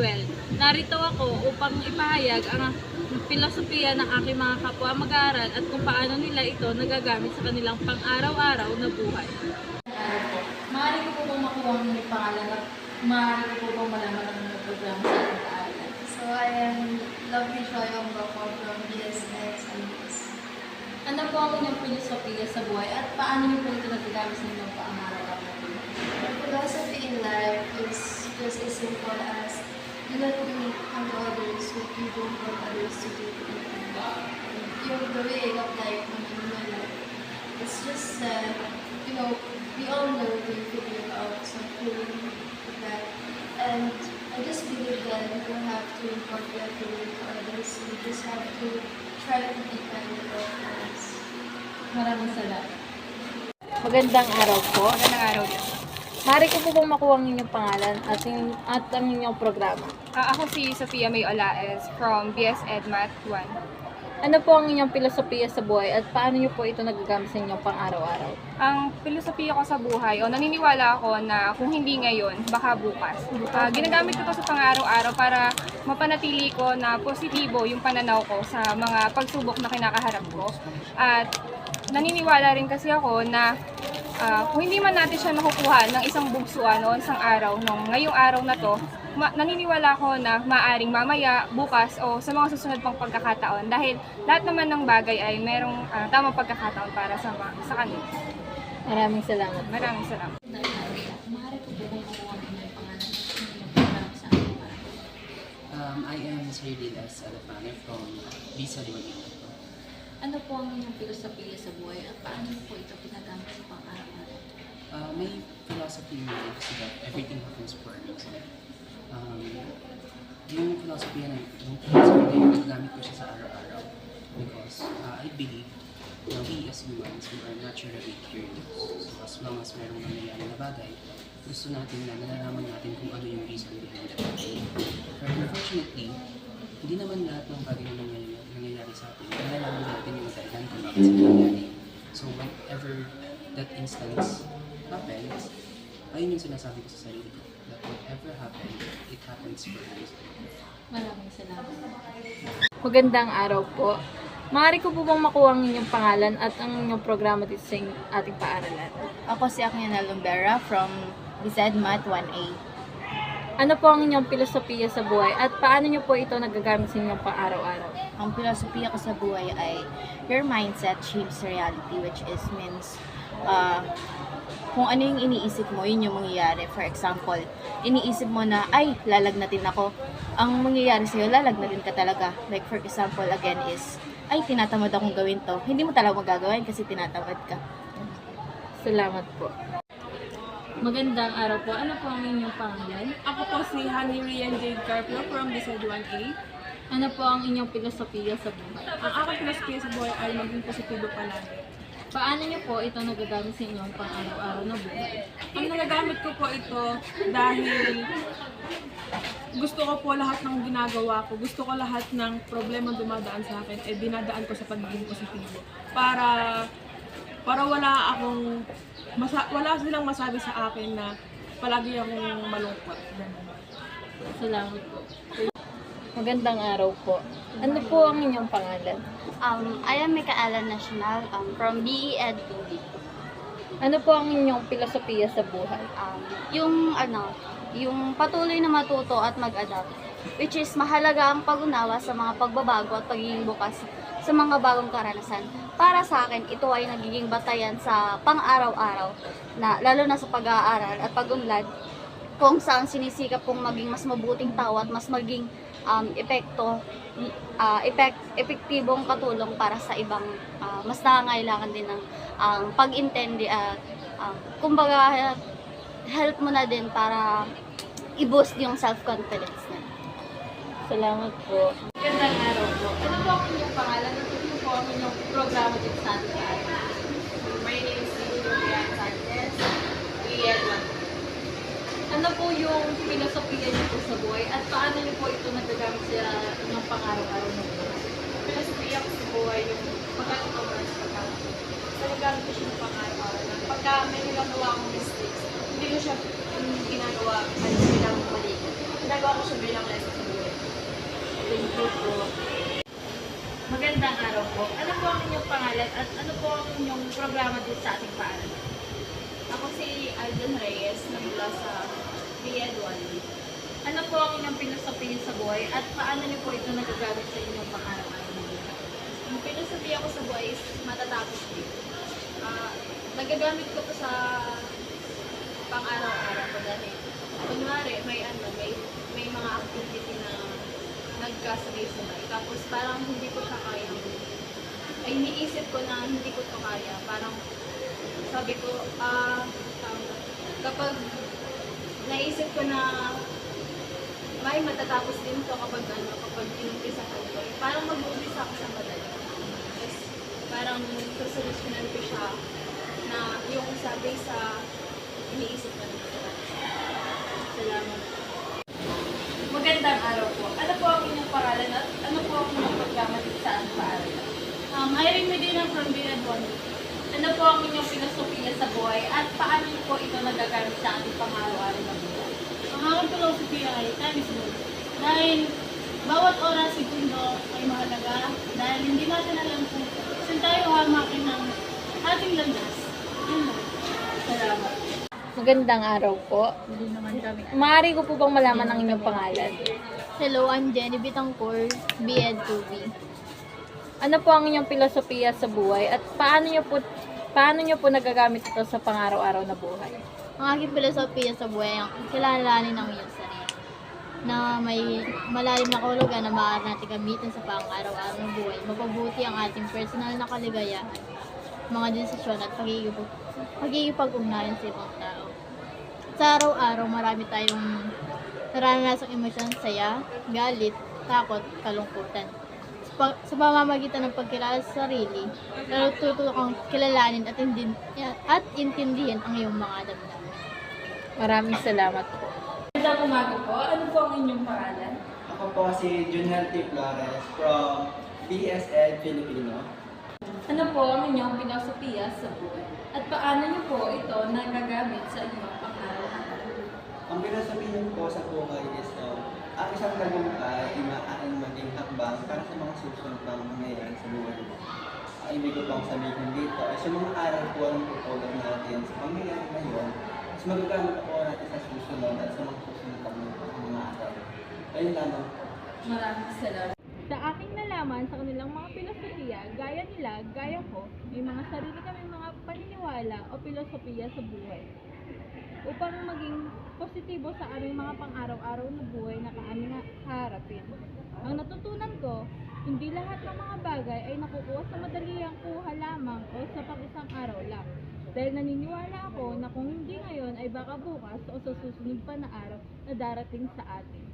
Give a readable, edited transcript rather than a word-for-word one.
Joel. Narito ako upang ipahayag ang filosofiya ng aking mga kapwa mag-aaral at kung paano nila ito nagagamit sa kanilang pang-araw-araw na buhay. Maaari ko po bang makuha ang inyong pangalan at maaari ko po bang malaman ang inyong programa sa ating paaralan? So I am Lovely Joy Ombako from BSX and BS. Ano po ang inyong filosofiya sa buhay at paano niyo po ito nagagamit sa inyong pang-araw-araw na buhay? My philosophy in life is just as simple as do not do unto others what you don't want others to do to you. Yung the way of life in my life. It's just that, we all know we figure out something like that. And I just believe that we don't have to impart that feeling to others. We just have to try to be kind with our friends. Maraming salamat. Magandang araw po. Magandang araw din. Maaari ko po bang makuha ang inyong pangalan at ang inyong programa? Ako si Sofia May Olaes from BS Ed Math 1. Ano po ang inyong filosofiya sa buhay at paano niyo po ito nagagamit sa inyong pang-araw-araw? Ang filosofiya ko sa buhay, naniniwala ako na kung hindi ngayon, baka bukas. Ginagamit ko to sa pang-araw-araw para mapanatili ko na positibo yung pananaw ko sa mga pagsubok na kinakaharap ko. At naniniwala rin kasi ako na kung hindi man natin siya makukuha ng isang bugsuan o isang araw, ngayong araw na to, naniniwala ko na maaring mamaya, bukas o sa mga susunod pang pagkakataon dahil lahat naman ng bagay ay merong tamang pagkakataon para sa kanila. Maraming salamat. Maraming salamat. Maaari ko po bang makuha ang inyong pangalan at ang inyong programa sa ating paaralan? I am Sir Dilas Alapane from Visa Liwanag. Ano po ang inyong filosofiya sa buhay at paano niyo po ito ginagamit sa pang-araw-araw? My philosophy in life is that everything happens for a reason. Yung philosophy na yung nagagamit ko siya sa araw-araw because I believe na we as humans, we are naturally curious. So as long as merong nangyayari na bagay, gusto natin na nalalaman natin kung ano yung reason behind that bagay. But unfortunately, hindi naman lahat ng bagay na nangyayari sa atin, nalalaman natin yung dahilan kung bakit sila nangyayari. So whenever that instance happens, ayun yung sinasabi ko sa sarili ko, that whatever happens, it happens for a reason. Maraming salamat. Magandang araw po. Maaari ko po bang makuha ang inyong pangalan at ang inyong programa dito sa ating paaralan? Ako si Akiana Lumbera from BSED Math 1A. Ano po ang inyong filosofiya sa buhay at paano niyo po ito nagagamit sa inyong pang-araw-araw? Ang filosofiya ko sa buhay ay your mindset shapes reality, which means kung ano yung iniisip mo, yun yung mangyayari. For example, iniisip mo na, ay, lalagnatin ako. Ang mangyayari sa'yo, lalagnatin ka talaga. Like for example, again is, ay, tinatamad akong gawin to. Hindi mo talaga magagawin kasi tinatamad ka. Salamat po. Magandang araw po. Ano po ang inyong pangalan? Ako po si Honey Rian Jade Carpio from BSED 1A. Ano po ang inyong filosofiya sa buhay? Ang aking filosofiya sa buhay ay maging positibo palagi. Paano niyo po ito nagagamit sa inyong pang-araw-araw na buhay? Ang nagagamit ko po ito dahil gusto ko po lahat ng ginagawa ko, gusto ko lahat ng problema dumadaan sa akin, dinadaan ko sa pagiging positibo. Para wala silang masabi sa akin na palagi akong malungkot. Salamat po. Magandang araw po. Ano po ang inyong pangalan? I am Micaela Nacional from BEd 2B. Ano po ang inyong filosofiya sa buhay? Yung patuloy na matuto at mag-adapt, which is mahalaga ang pag-unawa sa mga pagbabago at pagiging bukas sa mga bagong karanasan. Para sa akin, ito ay nagiging batayan sa pang-araw-araw, lalo na sa pag-aaral at pag-unlad, kung saan sinisikap kong maging mas mabuting tao at mas maging epektibong katulong para sa ibang mas nangangailangan din ng pag-intindi at kumbaga help mo na din para i-boost yung self-confidence na. Salamat po. Magandang araw po. Ano po ang inyong pangalan at ano po ang inyong programa dito sa ating paaralan? My name is Julian Sanchez. BSED 1. Ano po yung filosofiya niyo po sa buhay at paano niyo po ito nagagamit sa inyong pang-araw-araw na buhay? Filosofiya ko sa buhay yung pagkakataon sa pagkakataon. Sa nagamit ko siya ng pang-araw-araw. Pagka may nagagawa akong mistakes, hindi ko siya yung ginagawa bilang mali. Ginagawa ko siya bilang lesson sa buhay. Thank you po. Magandang araw po. Ano po ang inyong pangalan at ano po ang inyong programa dito sa ating paaralan? Ako si Alden Reyes na mula sa PED 1B. Ano po ang inyong pilosopiya sa buhay at paano niyo po ito nagagamit sa inyong pang-araw-araw na buhay? Ang filosofiya ko sa buhay is matatapos din. Nagagamit ko to sa pang-araw-araw ko dahil kunwari may mga activity na nagkasabay-sabay. Tapos parang hindi ko siya kaya. Ay iniisip ko na hindi ko to kaya. Parang sabi ko, kapag naisip ko na may matatapos din to kapag inumpisa ko ito, parang mag-uumpisa ako sa madali. Tapos parang sasolusyonan ko siya na yung sabi sa iniisip ko na ito. Salamat. Magandang araw po. Ano po ang inyong pangalan at ano po ang inyong programa dito sa ating paaralan? Irene Medina from PED 1B. Ano po ang inyong filosofiya sa buhay at paano niyo po ito nagagamit sa ating pang-araw-araw na buhay? Ang aking filosofiya ay time is gold. Dahil bawat oras, segundo ay mahalaga dahil hindi natin alam kung saan tayo hamakin ng ating landas. Yun lang. Salamat. Magandang araw po. Maaari ko po bang malaman ang inyong pangalan? Hello, I'm Jenny Bitangcourt, BEd 2B. Ano po ang inyong filosofiya sa buhay at paano niyo po nagagamit ito sa pang-araw-araw na buhay? Ang aking filosofiya sa buhay ay kilalanin ang iyong sarili na may malalim na kahulugan na maaari natin gamitin sa pang-araw-araw na buhay. Mapabuti ang ating personal na kaligayahan, mga desisyon at pagkikipag-ugnayan sa ibang tao. Sa araw-araw, marami tayong naranasang emosyon, saya, galit, takot, kalungkutan. Sa pamamagitan ng pagkilala sa sarili, natututo kang kilalanin at intindihin ang iyong mga damdamin. Maraming salamat po. Magandang umaga po. Ano po ang inyong pangalan? Ako po si Junel T. Flores from BSL Filipino. Ano po ang inyong filosofiya sa buhay? At paano niyo po ito nagagamit sa inyong pang-araw-araw? Ang pinasabihin ko sa buhay is ang isang tagumpay ay maaaring maging hakbang para sa mga susunod na mangyayari sa buhay. Ang ibig ko pang sabihin dito ay sa mga aral po ang tutulad natin sa pangyayari ngayon, mas magagamit po natin sa susunod at sa mga susunod na mga aral. Ayun lamang po. Maraming salamat. Sa aking nalaman sa kanilang mga filosofiya, gaya nila, gaya ko, may mga sarili kaming mga paniniwala o filosofiya sa buhay. Upang maging positibo sa aming mga pang-araw-araw na buhay na aming haharapin. Ang natutunan ko, hindi lahat ng mga bagay ay nakukuha sa madaliang kuha lamang o sa pang-isang araw lang. Dahil naniniwala ako na kung hindi ngayon ay baka bukas o sa susunod pa na araw na darating sa atin.